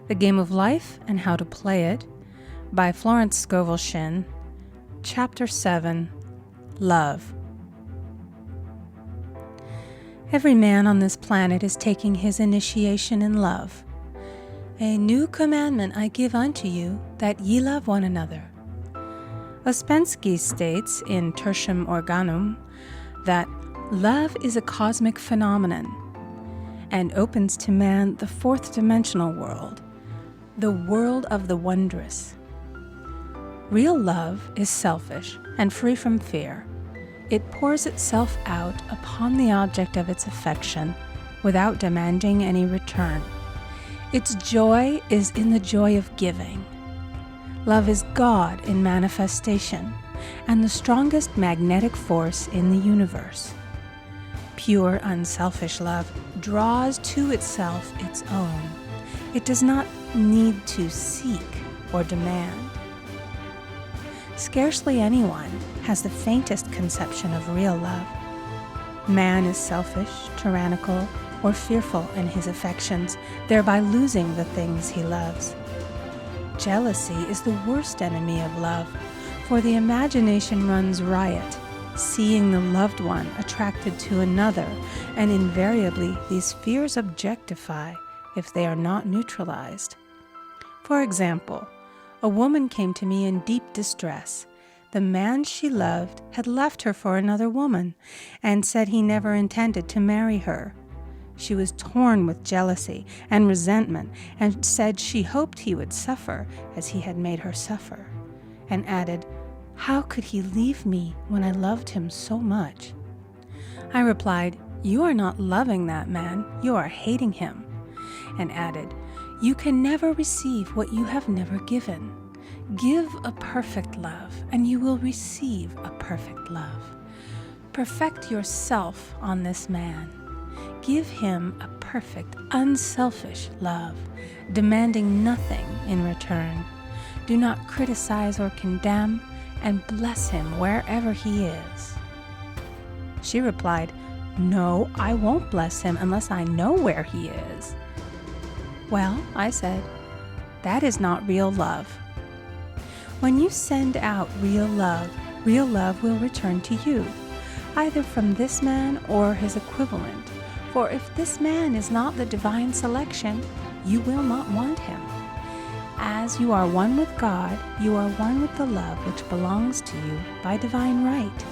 The Game of Life and How to Play It by Florence Scovel Shinn. Chapter 7, Love. Every man on this planet is taking his initiation in love. A new commandment I give unto you, that ye love one another. Ouspensky states in Tertium Organum that love is a cosmic phenomenon and opens to man the fourth dimensional world, the world of the wondrous. Real love is selfish and free from fear. It pours itself out upon the object of its affection without demanding any return. Its joy is in the joy of giving. Love is God in manifestation and the strongest magnetic force in the universe. Pure, unselfish love draws to itself its own. It does not need to seek or demand. Scarcely anyone has the faintest conception of real love. Man is selfish, tyrannical, or fearful in his affections, thereby losing the things he loves. Jealousy is the worst enemy of love, for the imagination runs riot, seeing the loved one attracted to another, and invariably these fears objectify if they are not neutralized. For example, a woman came to me in deep distress. The man she loved had left her for another woman and said he never intended to marry her. She was torn with jealousy and resentment and said she hoped he would suffer as he had made her suffer, and added, "How could he leave me when I loved him so much?" I replied, "You are not loving that man, you are hating him," and added, "You can never receive what you have never given. Give a perfect love, and you will receive a perfect love. Perfect yourself on this man. Give him a perfect, unselfish love, demanding nothing in return. Do not criticize or condemn, and bless him wherever he is." She replied, "No, I won't bless him unless I know where he is." "Well," I said, "that is not real love. When you send out real love will return to you, either from this man or his equivalent. For if this man is not the divine selection, you will not want him. As you are one with God, you are one with the love which belongs to you by divine right."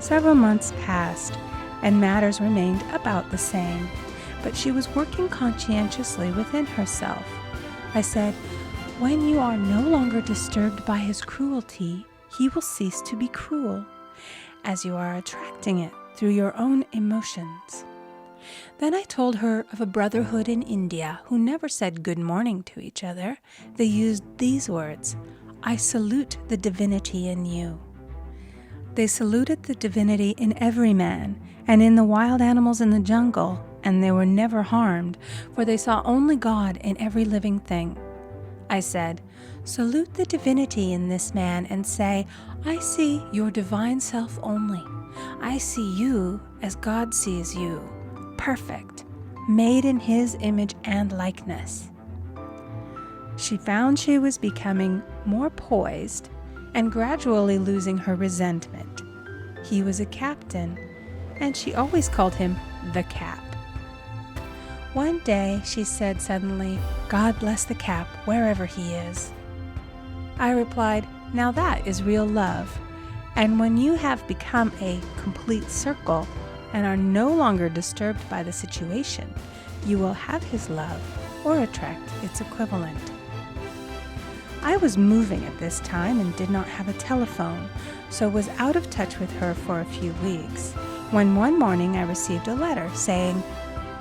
Several months passed, and matters remained about the same, but she was working conscientiously within herself. I said, "When you are no longer disturbed by his cruelty, he will cease to be cruel, as you are attracting it through your own emotions." Then I told her of a brotherhood in India who never said good morning to each other. They used these words, "I salute the divinity in you." They saluted the divinity in every man and in the wild animals in the jungle, and they were never harmed, for they saw only God in every living thing. I said, "Salute the divinity in this man and say, I see your divine self only. I see you as God sees you, perfect, made in his image and likeness." She found she was becoming more poised and gradually losing her resentment. He was a captain, and she always called him the Cap. One day she said suddenly, "God bless the Cap wherever he is." I replied, "Now that is real love. And when you have become a complete circle and are no longer disturbed by the situation, you will have his love or attract its equivalent." I was moving at this time and did not have a telephone, so was out of touch with her for a few weeks, when one morning I received a letter saying,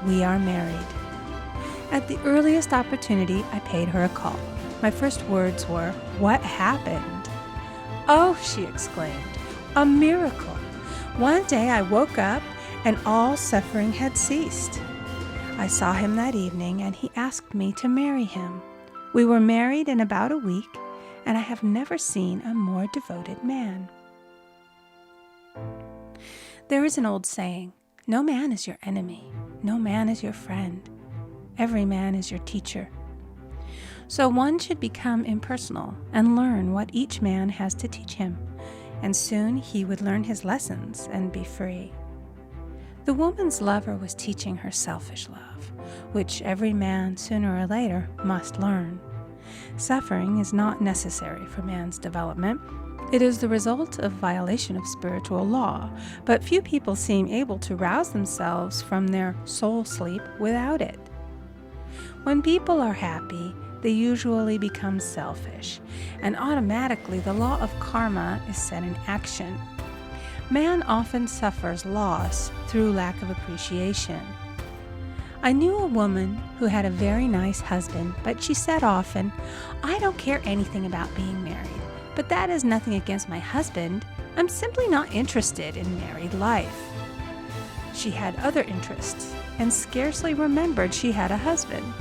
"We are married." At the earliest opportunity, I paid her a call. My first words were, "What happened?" "Oh," she exclaimed, "a miracle. One day I woke up and all suffering had ceased. I saw him that evening and he asked me to marry him. We were married in about a week, and I have never seen a more devoted man." There is an old saying, "No man is your enemy, no man is your friend. Every man is your teacher, So one should become impersonal and learn what each man has to teach him, and soon he would learn his lessons and be free. The woman's lover was teaching her selfish love, which every man sooner or later must learn. Suffering is not necessary for man's development. It is the result of violation of spiritual law, but few people seem able to rouse themselves from their soul sleep without it. When people are happy, they usually become selfish, and automatically the law of karma is set in action. Man often suffers loss through lack of appreciation. I knew a woman who had a very nice husband, but she said often, "I don't care anything about being married, but that is nothing against my husband. I'm simply not interested in married life." She had other interests and scarcely remembered she had a husband.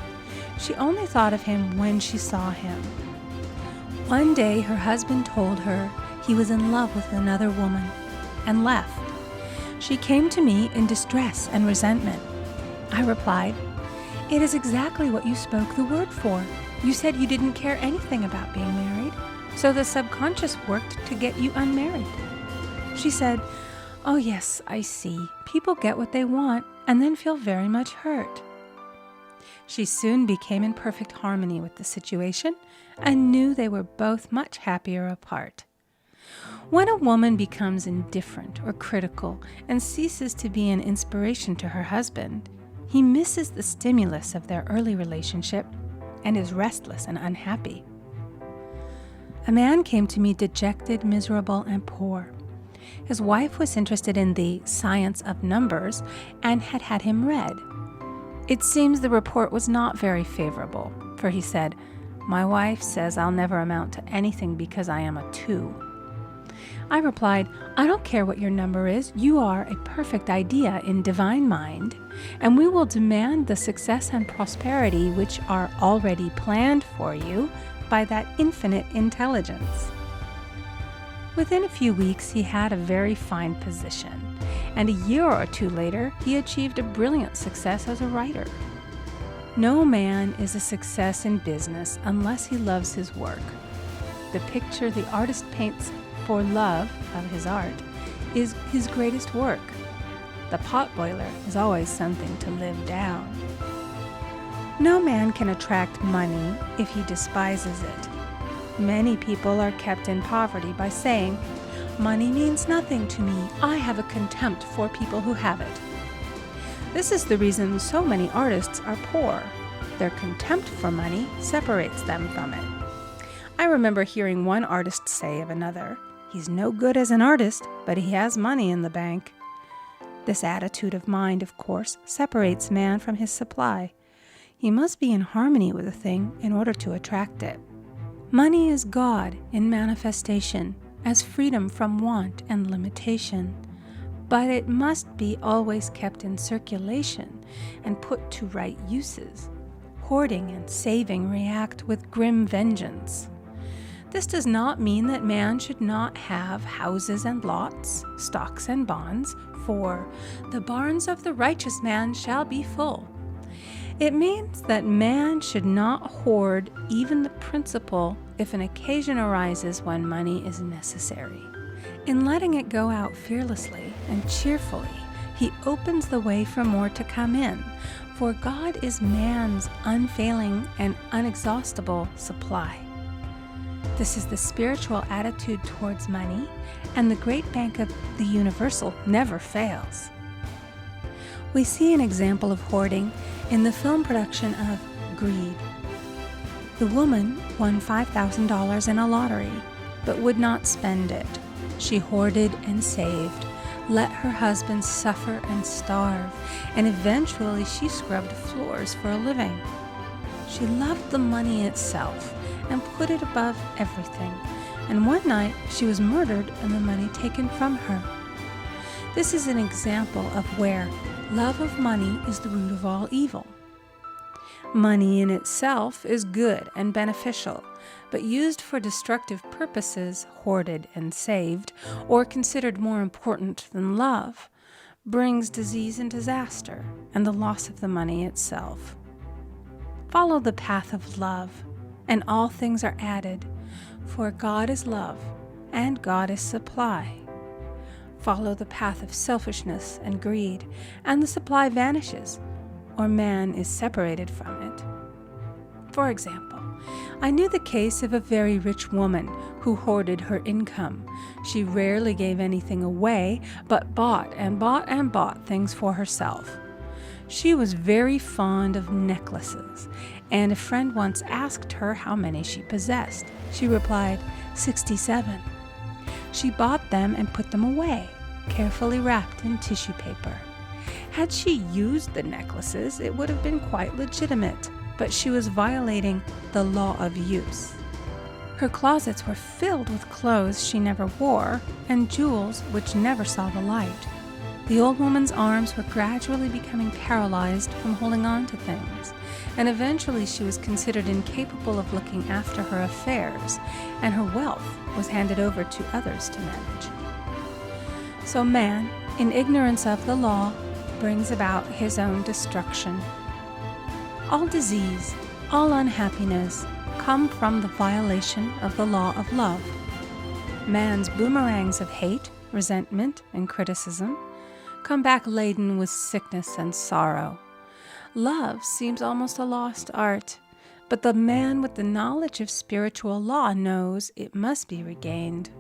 She only thought of him when she saw him. One day her husband told her he was in love with another woman and left. She came to me in distress and resentment. I replied, "It is exactly what you spoke the word for. You said you didn't care anything about being married, so the subconscious worked to get you unmarried." She said, "Oh yes, I see. People get what they want and then feel very much hurt." She soon became in perfect harmony with the situation and knew they were both much happier apart. When a woman becomes indifferent or critical and ceases to be an inspiration to her husband, he misses the stimulus of their early relationship and is restless and unhappy. A man came to me dejected, miserable, and poor. His wife was interested in the science of numbers and had had him read. It seems the report was not very favorable, for he said, "My wife says I'll never amount to anything because I am a 2. I replied, "I don't care what your number is. You are a perfect idea in divine mind, and we will demand the success and prosperity which are already planned for you by that infinite intelligence." Within a few weeks, he had a very fine position, and a year or 2 later, he achieved a brilliant success as a writer. No man is a success in business unless he loves his work. The picture the artist paints for love of his art is his greatest work. The potboiler is always something to live down. No man can attract money if he despises it. Many people are kept in poverty by saying, "Money means nothing to me. I have a contempt for people who have it." This is the reason so many artists are poor. Their contempt for money separates them from it. I remember hearing one artist say of another, "He's no good as an artist, but he has money in the bank." This attitude of mind, of course, separates man from his supply. He must be in harmony with a thing in order to attract it. Money is God in manifestation, as freedom from want and limitation. But it must be always kept in circulation and put to right uses. Hoarding and saving react with grim vengeance. This does not mean that man should not have houses and lots, stocks and bonds, for "the barns of the righteous man shall be full." It means that man should not hoard even the principal if an occasion arises when money is necessary. In letting it go out fearlessly and cheerfully, he opens the way for more to come in, for God is man's unfailing and unexhaustible supply. This is the spiritual attitude towards money, and the great bank of the universal never fails. We see an example of hoarding in the film production of Greed. The woman won $5,000 in a lottery, but would not spend it. She hoarded and saved, let her husband suffer and starve, and eventually she scrubbed floors for a living. She loved the money itself and put it above everything, and one night she was murdered and the money taken from her. This is an example of where love of money is the root of all evil. Money in itself is good and beneficial, but used for destructive purposes, hoarded and saved, or considered more important than love, brings disease and disaster and the loss of the money itself. Follow the path of love. and all things are added. For God is love, and God is supply. Follow the path of selfishness and greed, and the supply vanishes, or man is separated from it. For example, I knew the case of a very rich woman who hoarded her income. She rarely gave anything away, but bought and bought and bought things for herself. She was very fond of necklaces, and a friend once asked her how many she possessed. She replied, 67. She bought them and put them away, carefully wrapped in tissue paper. Had she used the necklaces, it would have been quite legitimate, but she was violating the law of use. Her closets were filled with clothes she never wore and jewels which never saw the light. The old woman's arms were gradually becoming paralyzed from holding on to things, and eventually she was considered incapable of looking after her affairs, and her wealth was handed over to others to manage. So man, in ignorance of the law, brings about his own destruction. All disease, all unhappiness come from the violation of the law of love. Man's boomerangs of hate, resentment, and criticism come back laden with sickness and sorrow. Love seems almost a lost art, but the man with the knowledge of spiritual law knows it must be regained,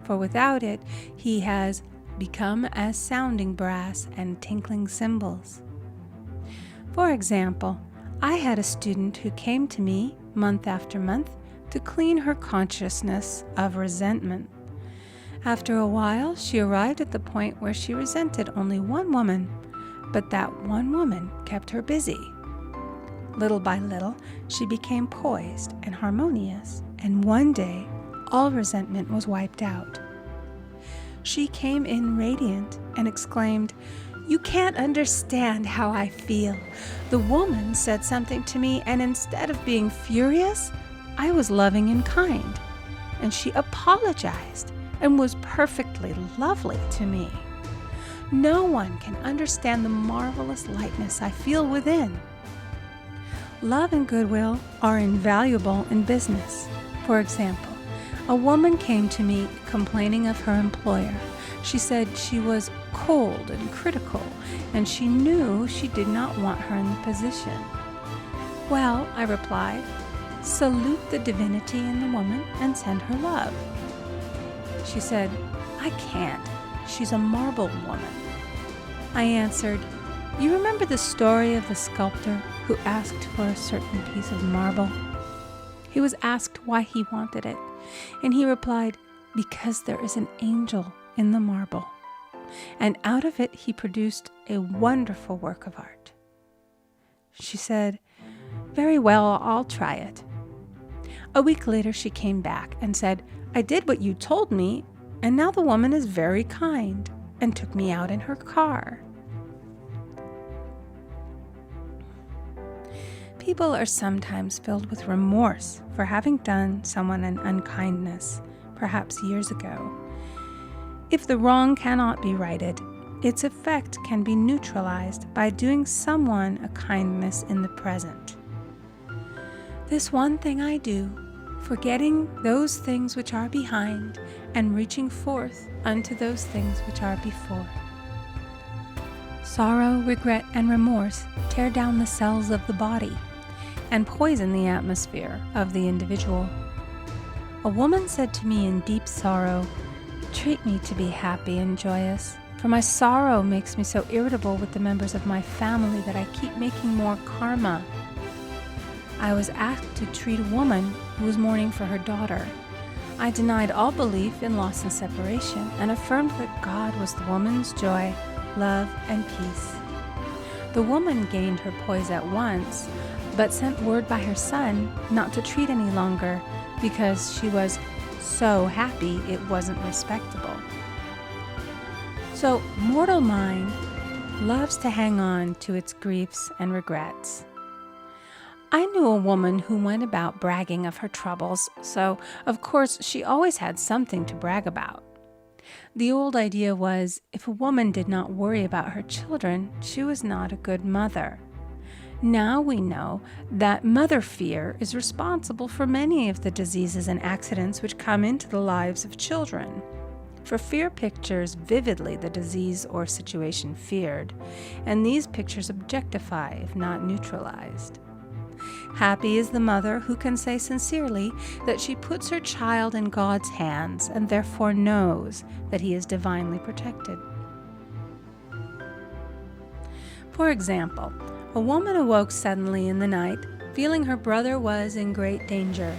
for without it he has become as sounding brass and tinkling cymbals. For example, I had a student who came to me month after month to clean her consciousness of resentment. After a while, she arrived at the point where she resented only one woman, but that one woman kept her busy. Little by little, she became poised and harmonious, and one day, all resentment was wiped out. She came in radiant and exclaimed, "You can't understand how I feel. The woman said something to me, and instead of being furious, I was loving and kind. And she apologized and was perfectly lovely to me. No one can understand the marvelous lightness I feel within." Love and goodwill are invaluable in business. For example, a woman came to me complaining of her employer. She said she was cold and critical, and she knew she did not want her in the position. "Well," I replied, "salute the divinity in the woman and send her love." She said, "I can't. She's a marble woman." I answered, "You remember the story of the sculptor who asked for a certain piece of marble? He was asked why he wanted it, and he replied, 'Because there is an angel in the marble.' And out of it he produced a wonderful work of art." She said, "Very well, I'll try it." A week later she came back and said, "I did what you told me, and now the woman is very kind," and took me out in her car. People are sometimes filled with remorse for having done someone an unkindness, perhaps years ago. If the wrong cannot be righted, its effect can be neutralized by doing someone a kindness in the present. This one thing I do, forgetting those things which are behind, and reaching forth unto those things which are before. Sorrow, regret, and remorse tear down the cells of the body and poison the atmosphere of the individual. A woman said to me in deep sorrow, "Treat me to be happy and joyous, for my sorrow makes me so irritable with the members of my family that I keep making more karma." I was asked to treat a woman who was mourning for her daughter. I denied all belief in loss and separation and affirmed that God was the woman's joy, love, and peace. The woman gained her poise at once, but sent word by her son not to treat any longer because she was so happy it wasn't respectable. So mortal mind loves to hang on to its griefs and regrets. I knew a woman who went about bragging of her troubles, so of course she always had something to brag about. The old idea was, if a woman did not worry about her children, she was not a good mother. Now we know that mother fear is responsible for many of the diseases and accidents which come into the lives of children. For fear pictures vividly the disease or situation feared, and these pictures objectify if not neutralized. Happy is the mother who can say sincerely that she puts her child in God's hands and therefore knows that he is divinely protected. For example, a woman awoke suddenly in the night, feeling her brother was in great danger.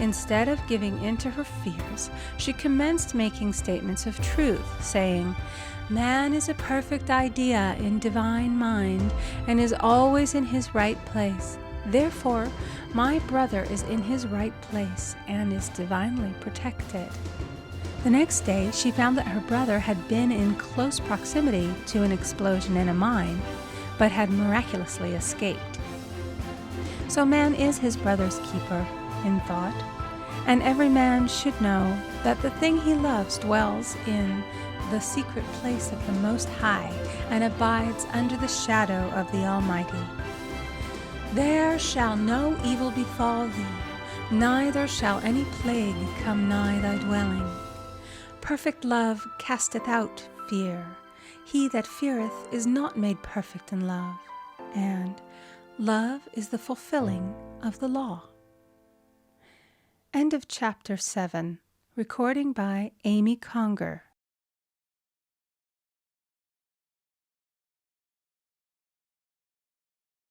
Instead of giving in to her fears, she commenced making statements of truth, saying, "Man is a perfect idea in divine mind and is always in his right place. Therefore, my brother is in his right place and is divinely protected." The next day, she found that her brother had been in close proximity to an explosion in a mine, but had miraculously escaped. So man is his brother's keeper in thought, and every man should know that the thing he loves dwells in the secret place of the Most High and abides under the shadow of the Almighty. There shall no evil befall thee, neither shall any plague come nigh thy dwelling. Perfect love casteth out fear. He that feareth is not made perfect in love, and love is the fulfilling of the law. End of chapter 7. Recording by Amy Conger.